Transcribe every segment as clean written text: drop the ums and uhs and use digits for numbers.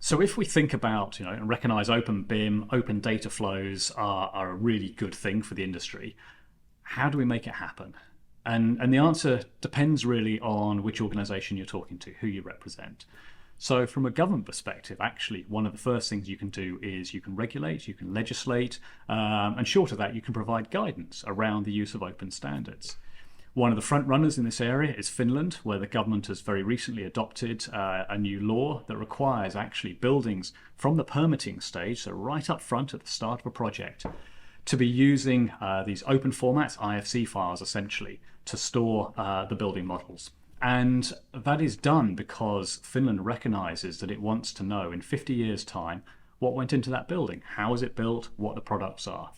So if we think about, and recognize openBIM, open data flows are a really good thing for the industry, how do we make it happen? And the answer depends really on which organization you're talking to, who you represent. So from a government perspective, actually, one of the first things you can do is you can regulate, you can legislate, and short of that, you can provide guidance around the use of open standards. One of the front runners in this area is Finland, where the government has very recently adopted a new law that requires actually buildings from the permitting stage, so right up front at the start of a project, to be using these open formats, IFC files essentially, to store the building models. And that is done because Finland recognizes that it wants to know in 50 years' time what went into that building, how is it built, what the products are.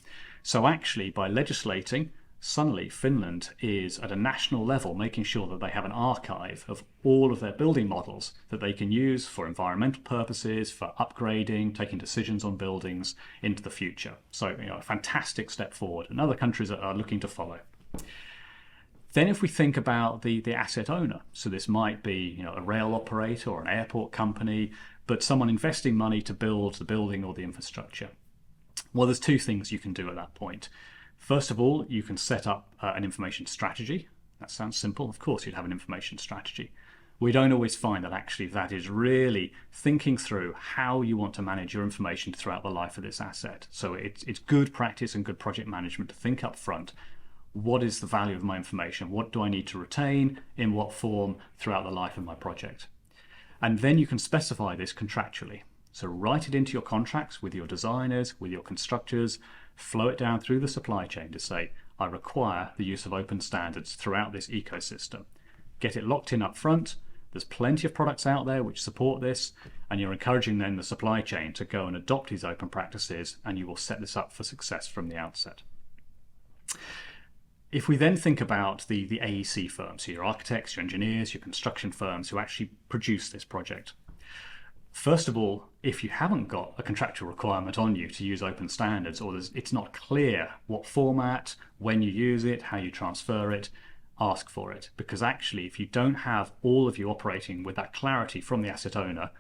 So actually, by legislating, suddenly Finland is at a national level making sure that they have an archive of all of their building models that they can use for environmental purposes, for upgrading, taking decisions on buildings into the future. So, a fantastic step forward, and other countries are looking to follow. Then if we think about the asset owner, so this might be a rail operator or an airport company, but someone investing money to build the building or the infrastructure. Well, there's two things you can do at that point. First of all, you can set up an information strategy. That sounds simple. Of course, you'd have an information strategy. We don't always find that actually that is really thinking through how you want to manage your information throughout the life of this asset. So it's good practice and good project management to think up front. What is the value of my information? What do I need to retain? In what form throughout the life of my project? And then you can specify this contractually. So write it into your contracts with your designers, with your constructors, flow it down through the supply chain to say, I require the use of open standards throughout this ecosystem. Get it locked in up front. There's plenty of products out there which support this, and you're encouraging then the supply chain to go and adopt these open practices, and you will set this up for success from the outset. If we then think about the AEC firms, so your architects, your engineers, your construction firms who actually produce this project. First of all, if you haven't got a contractual requirement on you to use open standards, or it's not clear what format, when you use it, how you transfer it, ask for it. Because actually, if you don't have all of you operating with that clarity from the asset owner,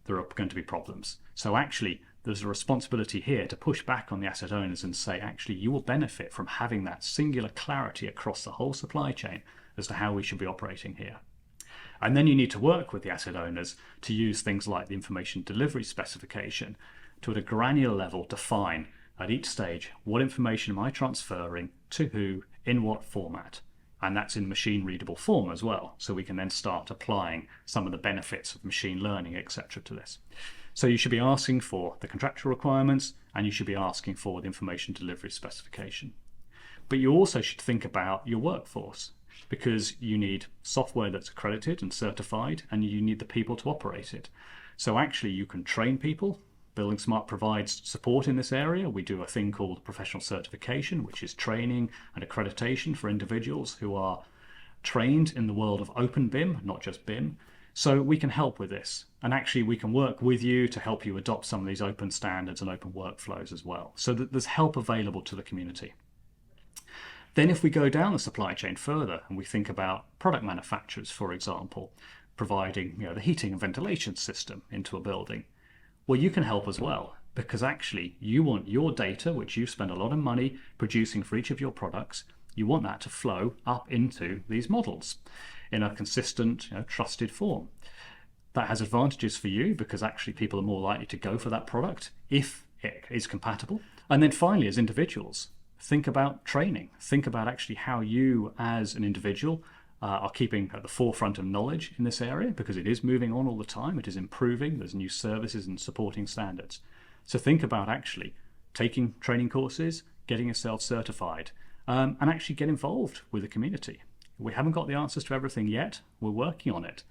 there are going to be problems. So actually, there's a responsibility here to push back on the asset owners and say, actually, you will benefit from having that singular clarity across the whole supply chain as to how we should be operating here. And then you need to work with the asset owners to use things like the information delivery specification to, at a granular level, define at each stage what information am I transferring to who, in what format. And that's in machine readable form as well. So we can then start applying some of the benefits of machine learning, etc. to this. So you should be asking for the contractual requirements, and you should be asking for the information delivery specification. But you also should think about your workforce, because you need software that's accredited and certified, and you need the people to operate it. So actually you can train people. buildingSMART provides support in this area. We do a thing called professional certification, which is training and accreditation for individuals who are trained in the world of openBIM, not just BIM. So we can help with this, and actually we can work with you to help you adopt some of these open standards and open workflows as well, so that there's help available to the community. Then if we go down the supply chain further and we think about product manufacturers, for example, providing the heating and ventilation system into a building, well, you can help as well, because actually you want your data, which you spend a lot of money producing for each of your products, you want that to flow up into these models in a consistent, trusted form. That has advantages for you because actually people are more likely to go for that product if it is compatible. And then finally, as individuals, think about training. Think about actually how you as an individual are keeping at the forefront of knowledge in this area, because it is moving on all the time. It is improving. There's new services and supporting standards. So think about actually taking training courses, getting yourself certified, and actually get involved with the community. We haven't got the answers to everything yet. We're working on it.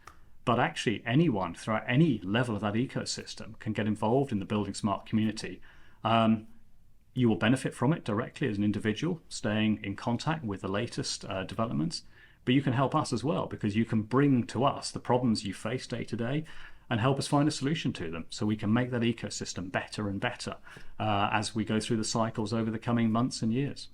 But actually anyone throughout any level of that ecosystem can get involved in the buildingSMART community. You will benefit from it directly as an individual, staying in contact with the latest developments. But you can help us as well, because you can bring to us the problems you face day to day and help us find a solution to them, so we can make that ecosystem better and better as we go through the cycles over the coming months and years.